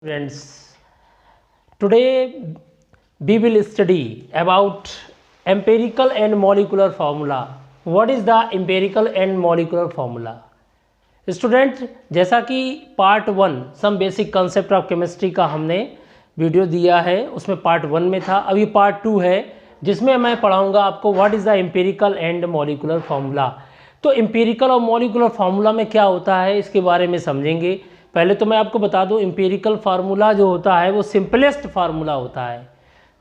Friends, today we will study about empirical and molecular formula. What is the empirical and molecular formula? Student, जैसा कि part 1 some basic concept of chemistry का हमने video दिया है, उसमें part 1 में था। अभी पार्ट 2 है जिसमें मैं पढ़ाऊंगा आपको what is the empirical and molecular formula. तो एम्पिरिकल और मॉलिकुलर फार्मूला में क्या होता है इसके बारे में समझेंगे। पहले तो मैं आपको बता दूं, एम्पिरिकल फार्मूला जो होता है वो सिंपलेस्ट फार्मूला होता है।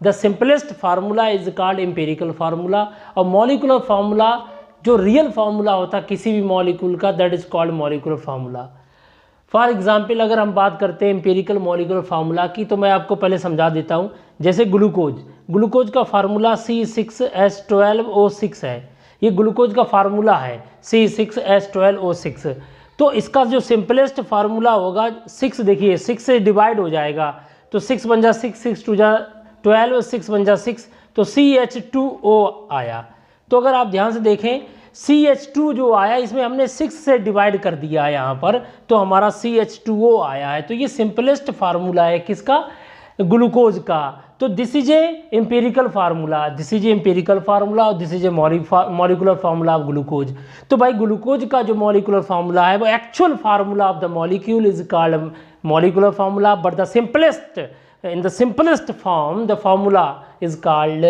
The simplest formula is called empirical formula. और मॉलिकुलर फार्मूला जो रियल फार्मूला होता है किसी भी मॉलिक्यूल का, that is called molecular formula. For example अगर हम बात करते हैं एम्पिरिकल मॉलिकुलर फार्मूला की, तो मैं आपको पहले समझा देता हूँ। जैसे ग्लूकोज का फार्मूला C6H12O6 है। ये ग्लूकोज का फार्मूला है C6H12O6। तो इसका जो सिंपलेस्ट फार्मूला होगा 6, देखिए 6 से डिवाइड हो जाएगा तो 6 बन जा 6, 6 टू जा 12, 6 बन जा 6, तो CH2O आया। तो अगर आप ध्यान से देखें CH2 जो आया इसमें हमने 6 से डिवाइड कर दिया है यहाँ पर, तो हमारा CH2O आया है। तो ये सिंपलेस्ट फार्मूला है किसका? ग्लूकोज का। तो this is a empirical formula, this is a empirical formula और this is a molecular formula of glucose. तो भाई ग्लूकोज का जो मॉलिकुलर फार्मूला है वो actual formula of the molecule is called molecular formula, but the simplest in the simplest form the formula is called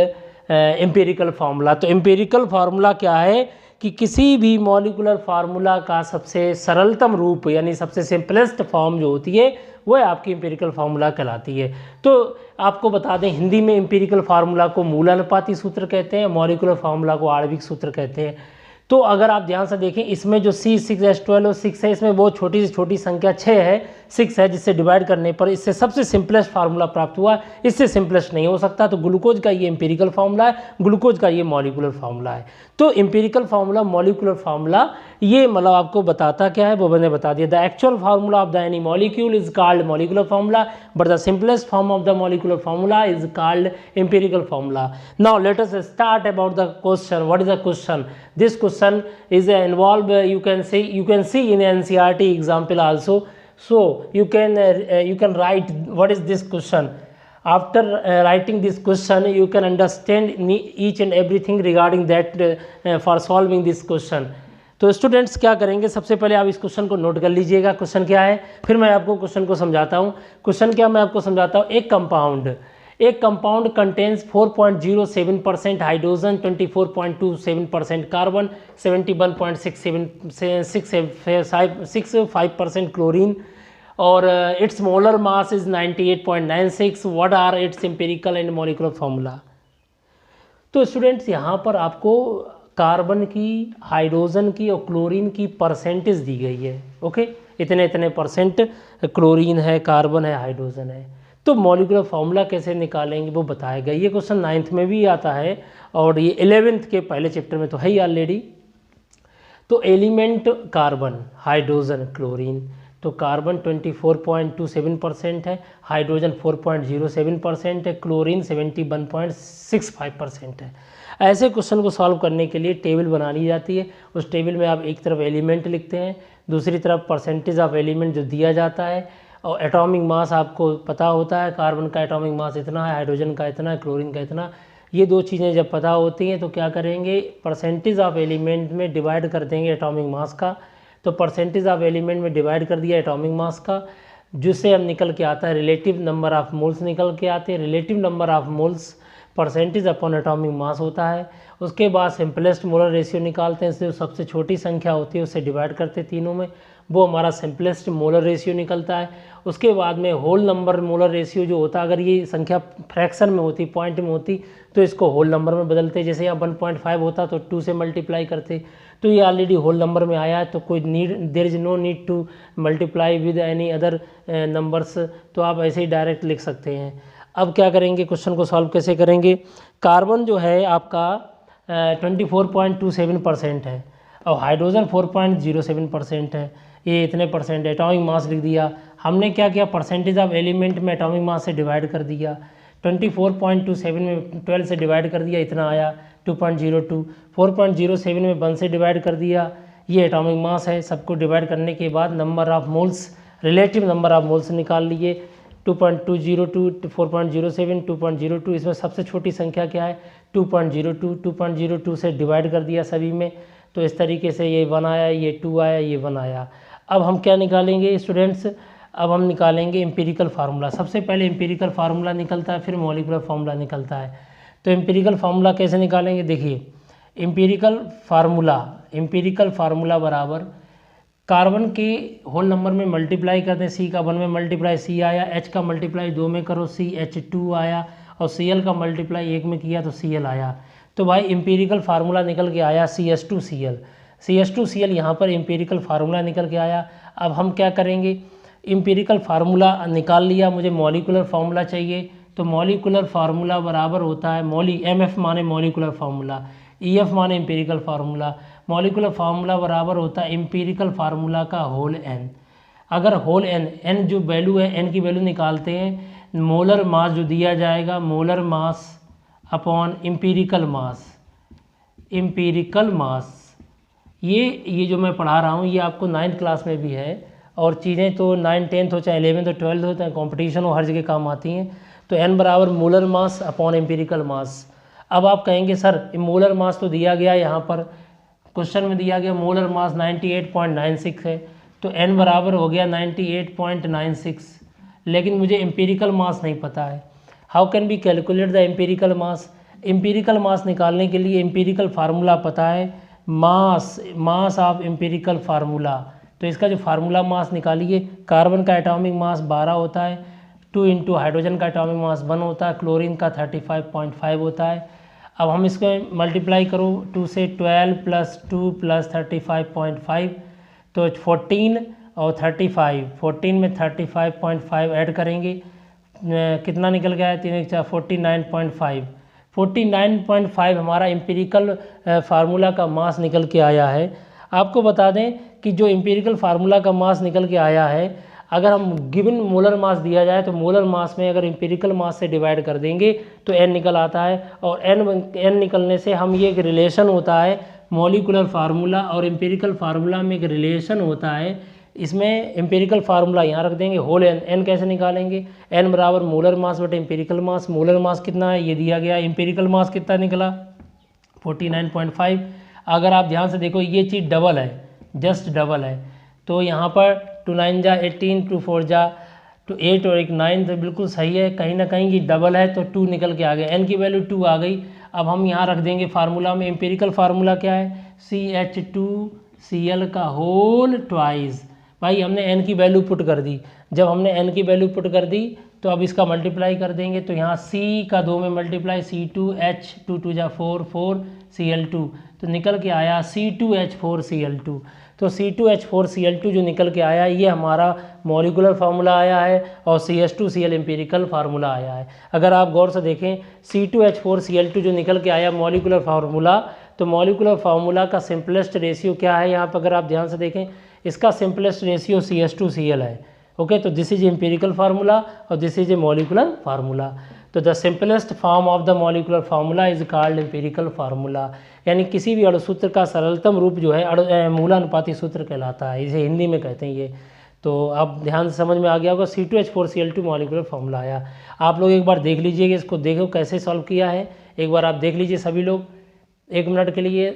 empirical formula. तो empirical formula क्या है कि किसी भी मॉलिकुलर फार्मूला का सबसे सरलतम रूप यानी सबसे सिंपलेस्ट फॉर्म जो होती है वह आपकी एम्पिरिकल फार्मूला कहलाती है। तो आपको बता दें, हिंदी में एम्पिरिकल फार्मूला को मूलानुपाती सूत्र कहते हैं, मॉलिकुलर फार्मूला को आणविक सूत्र कहते हैं। तो अगर आप ध्यान से देखें इसमें जो C6H12O6 है इसमें बहुत छोटी से छोटी संख्या 6 है, 6 है, जिससे डिवाइड करने पर इससे सबसे सिंपलेस्ट फार्मूला प्राप्त हुआ। इससे सिंपलेस्ट नहीं हो सकता। तो ग्लूकोज का ये एम्पिरिकल फार्मूला है, ग्लूकोज का ये मॉलिकुलर फार्मूला है। तो एम्पिरिकल फार्मूला, मॉलिकुलर फार्मूला, ये मतलब आपको बताता क्या है वो मैंने बता दिया। The actual formula of the any molecule is called molecular formula, but the simplest form of the molecular formula is called empirical formula. Now let us start about the question. What is the question? This question is involved, you can see in NCERT example also. So you can write what is this question. After writing this question you can understand each and everything regarding that for solving this question. तो students क्या करेंगे, सबसे पहले आप इस question को note कर लीजिएगा। क्वेश्चन क्या है, फिर मैं आपको क्वेश्चन को समझाता हूँ। क्वेश्चन क्या मैं आपको समझाता हूँ। एक compound contains 4.07% hydrogen, 24.27% carbon, 71.65% chlorine और its molar mass is 98.96। What are its empirical and molecular formula. तो स्टूडेंट्स यहाँ पर आपको कार्बन की, हाइड्रोजन की और क्लोरीन की परसेंटेज दी गई है। ओके, इतने इतने परसेंट क्लोरीन है, कार्बन है, हाइड्रोजन है। तो मॉलिकुलर फार्मूला कैसे निकालेंगे वो बताया गया। ये क्वेश्चन 9th में भी आता है और ये 11th के पहले चैप्टर में तो है ही ऑलरेडी। तो एलिमेंट कार्बन, हाइड्रोजन, क्लोरीन। तो कार्बन 24.27% है, हाइड्रोजन 4.07% है, क्लोरीन 71.65% है। ऐसे क्वेश्चन को सॉल्व करने के लिए टेबल बना ली जाती है। उस टेबल में आप एक तरफ एलिमेंट लिखते हैं, दूसरी तरफ परसेंटेज ऑफ एलिमेंट जो दिया जाता है, और एटॉमिक मास आपको पता होता है। कार्बन का एटॉमिक मास इतना है, हाइड्रोजन का इतना है, क्लोरीन का इतना। ये दो चीज़ें जब पता होती हैं तो क्या करेंगे, परसेंटेज ऑफ एलिमेंट में डिवाइड कर देंगे एटॉमिक मास का। तो परसेंटेज ऑफ एलिमेंट में डिवाइड कर दिया एटॉमिक मास का, जिससे अब निकल के आता है रिलेटिव नंबर ऑफ मोल्स निकल के आते हैं। Relative number of moles percentage upon atomic mass होता है। उसके बाद सिंपलेस्ट मोलर रेशियो निकालते हैं, इससे सबसे छोटी संख्या होती है उससे डिवाइड करते हैं तीनों में, वो हमारा सिंपलेस्ट मोलर रेशियो निकलता है। उसके बाद में होल नंबर मोलर रेशियो जो होता है, अगर ये संख्या फ्रैक्शन में होती, पॉइंट में होती, तो इसको होल नंबर में बदलते। जैसे यहाँ 1.5 होता तो 2 से मल्टीप्लाई करते। तो ये ऑलरेडी होल नंबर में आया है, तो कोई there is no need to multiply with any other numbers. तो आप ऐसे ही डायरेक्ट लिख सकते हैं। अब क्या करेंगे, क्वेश्चन को सॉल्व कैसे करेंगे। कार्बन जो है आपका 24.27% है और हाइड्रोजन 4.07% है। ये इतने परसेंट एटॉमिक मास लिख दिया। हमने क्या किया, परसेंटेज ऑफ एलिमेंट में एटॉमिक मास से डिवाइड कर दिया। 24.27 में 12 से डिवाइड कर दिया, इतना आया 2.02। 4.07 में 1 से डिवाइड कर दिया, ये एटॉमिक मास है। सबको डिवाइड करने के बाद number of moles, relative number of moles निकाल लिए। 2.202 4.07 2.02, इसमें सबसे छोटी संख्या क्या है 2.02, 2.02 से डिवाइड कर दिया सभी में, तो इस तरीके से ये 1 आया, ये 2 आया, ये 1 आया। अब हम क्या निकालेंगे स्टूडेंट्स, अब हम निकालेंगे एम्पिरिकल फार्मूला। सबसे पहले एम्पिरिकल फार्मूला निकलता है, फिर मॉलिक्यूलर फार्मूला निकलता है। तो एम्पिरिकल फार्मूला कैसे निकालेंगे, देखिए एम्पिरिकल फार्मूला बराबर कार्बन के होल नंबर में मल्टीप्लाई करते हैं, सी का 1 में मल्टीप्लाई सी आया, एच का मल्टीप्लाई 2 में करो CH2 आया, और Cl का मल्टीप्लाई 1 में किया तो Cl आया। तो भाई एम्पिरिकल फार्मूला निकल के आया CH2Cl यहाँ पर एम्पिरिकल फार्मूला निकल के आया। अब हम क्या करेंगे, एम्पिरिकल फार्मूला निकाल लिया, मुझे मॉलिक्यूलर फार्मूला चाहिए, तो मॉलिक्यूलर फार्मूला बराबर होता है MF माने मॉलिक्यूलर फार्मूला, EF माने एम्पिरिकल फार्मूला, मॉलिक्यूलर फार्मूला बराबर होता है एम्पिरिकल फार्मूला का होल n। अगर होल n जो वैल्यू है, n की वैल्यू निकालते हैं, मोलर मास जो दिया जाएगा, मोलर मास अपॉन एम्पिरिकल मास, ये जो मैं पढ़ा रहा हूँ ये आपको 9th क्लास में भी है, और चीज़ें तो 9, 10th हो चाहे 11th हो 12th हो चाहे कॉम्पिटिशन हो, हर जगह काम आती हैं। तो n बराबर मोलर मास अपॉन एम्पिरिकल मास। अब आप कहेंगे सर मोलर मास तो दिया गया, यहाँ पर क्वेश्चन में दिया गया मोलर मास 98.96 है, तो n बराबर हो गया 98.96, लेकिन मुझे एम्पिरिकल मास नहीं पता है। How can be calculate the empirical mass, empirical mass निकालने के लिए एम्पिरिकल फार्मूला पता है, मास ऑफ एम्पिरिकल फार्मूला। तो इसका जो फार्मूला मास निकालिए, कार्बन का एटॉमिक मास 12 होता है, 2 इंटू हाइड्रोजन का एटॉमिक मास 1 होता है, क्लोरीन का 35.5 होता है। अब हम इसको मल्टीप्लाई करो 2 से 12 + 2 + 35.5, तो 14 और 35, 14 में 35.5 ऐड करेंगे, कितना निकल गया है 3 4 49.5, 49.5 हमारा एम्पिरिकल फार्मूला का मास निकल के आया है। आपको बता दें कि जो एम्पिरिकल फार्मूला का मास निकल के आया है, अगर हम गिवन मोलर मास दिया जाए तो मोलर मास में अगर एम्पिरिकल मास से डिवाइड कर देंगे तो n निकल आता है, और n निकलने से हम ये एक रिलेशन होता है मॉलिक्यूलर फार्मूला और एम्पिरिकल फार्मूला में एक रिलेशन होता है। इसमें एम्पिरिकल फार्मूला यहाँ रख देंगे, होल n कैसे निकालेंगे, n बराबर मोलर मास बटे एम्पिरिकल मास। मोलर मास कितना है ये दिया गया, एम्पिरिकल मास कितना निकला 49.5। अगर आप ध्यान से देखो ये चीज़ डबल है, जस्ट डबल है, तो यहाँ पर 2 9 जा 18, 2 4 जा 8 और 1 9, तो बिल्कुल सही है, कहीं ना कहीं ये डबल है तो 2 निकल के आ गया, n की वैल्यू 2 आ गई। अब हम यहाँ रख देंगे फार्मूला में, एम्पिरिकल फार्मूला क्या है CH2Cl का होल ट्वाइस। भाई हमने n की वैल्यू पुट कर दी, जब हमने n की वैल्यू पुट कर दी तो अब इसका मल्टीप्लाई कर देंगे, तो यहाँ C का 2 में मल्टीप्लाई C2H 2 2 जा 4 4 Cl2, तो निकल के आया C2H4Cl2। तो C2H4Cl2 जो निकल के आया ये हमारा मॉलिक्यूलर फार्मूला आया है और CH2Cl एम्पिरिकल फार्मूला आया है। अगर आप गौर से देखें C2H4Cl2 जो निकल के आया मॉलिक्यूलर फार्मूला, तो मॉलिक्यूलर फार्मूला का सिंपलेस्ट रेशियो क्या है, यहाँ पर अगर आप ध्यान से देखें इसका सिंपलेस्ट रेशियो CH2Cl है। ओके, तो दिस इज एम्पिरिकल फार्मूला और this is a molecular formula. तो the simplest form of the molecular formula is called empirical formula, यानी किसी भी अणुसूत्र का सरलतम रूप जो है मूलानुपाती सूत्र कहलाता है, इसे हिंदी में कहते हैं ये। तो आप ध्यान से समझ में आ गया होगा, C2H4Cl2 मॉलिक्यूलर फार्मूला आया। आप लोग एक बार देख लीजिएगा, इसको देखो कैसे सॉल्व किया है, एक बार आप देख लीजिए सभी लोग 1 मिनट के लिए।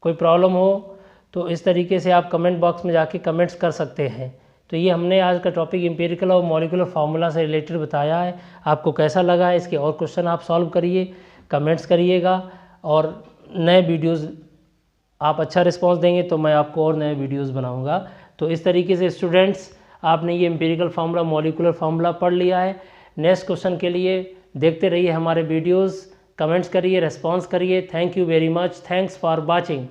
कोई प्रॉब्लम हो तो इस तरीके से आप कमेंट बॉक्स में जाके कमेंट्स कर सकते हैं। तो ये हमने आज का टॉपिक एम्पिरिकल और मॉलिक्यूलर फार्मूला से रिलेटेड बताया है। आपको कैसा लगा है, इसके और क्वेश्चन आप सॉल्व करिए, कमेंट्स करिएगा, और नए वीडियोस आप अच्छा रिस्पांस देंगे तो मैं आपको और नए वीडियोस बनाऊंगा। तो इस तरीके से स्टूडेंट्स आपने ये एम्पिरिकल फार्मूला मॉलिक्यूलर फार्मूला पढ़ लिया है। नेक्स्ट क्वेश्चन के लिए देखते रहिए हमारे वीडियोज़, कमेंट्स करिए, रिस्पॉन्स करिए। Thank you very much, thanks for watching.